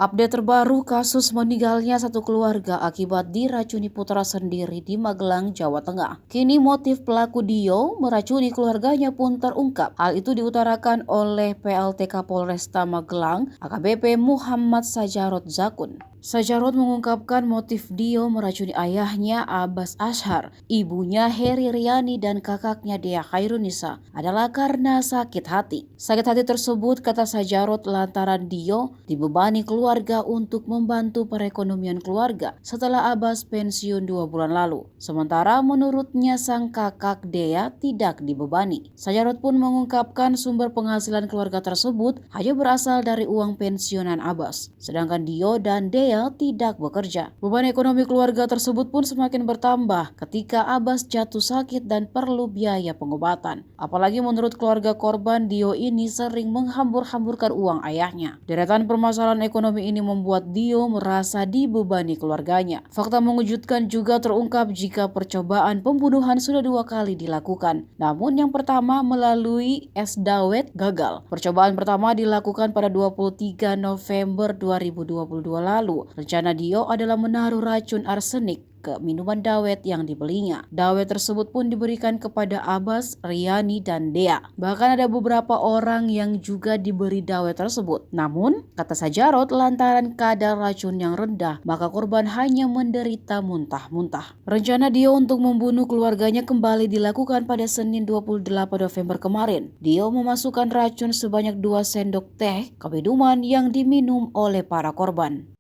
Update terbaru kasus meninggalnya satu keluarga akibat diracuni putra sendiri di Magelang, Jawa Tengah. Kini motif pelaku Dio meracuni keluarganya pun terungkap. Hal itu diutarakan oleh PLT Kapolresta Magelang, AKBP Muhammad Sajarot Zakun. Sajarot mengungkapkan motif Dio meracuni ayahnya Abbas Ashar, ibunya Heri Riani dan kakaknya Dea Khairunisa adalah karena sakit hati. Sakit hati tersebut, kata Sajarot, lantaran Dio dibebani keluarga untuk membantu perekonomian keluarga setelah Abbas pensiun 2 bulan lalu. Sementara menurutnya sang kakak Dea tidak dibebani. Sajarot pun mengungkapkan sumber penghasilan keluarga tersebut hanya berasal dari uang pensiunan Abbas, sedangkan Dio dan Dea tidak bekerja. Beban ekonomi keluarga tersebut pun semakin bertambah ketika Abbas jatuh sakit dan perlu biaya pengobatan. Apalagi menurut keluarga korban, Dio ini sering menghambur-hamburkan uang ayahnya. Deretan permasalahan ekonomi ini membuat Dio merasa dibebani keluarganya. Fakta mengejutkan juga terungkap jika percobaan pembunuhan sudah 2 kali dilakukan. Namun yang pertama melalui es dawet gagal. Percobaan pertama dilakukan pada 23 November 2022 lalu. Rencana Dio adalah menaruh racun arsenik ke minuman dawet yang dibelinya. Dawet tersebut pun diberikan kepada Abbas, Riani, dan Dea. Bahkan ada beberapa orang yang juga diberi dawet tersebut. Namun, kata Sajarot, lantaran kadar racun yang rendah, maka korban hanya menderita muntah-muntah. Rencana Dio untuk membunuh keluarganya kembali dilakukan pada Senin 28 November kemarin. Dio memasukkan racun sebanyak 2 sendok teh ke minuman yang diminum oleh para korban.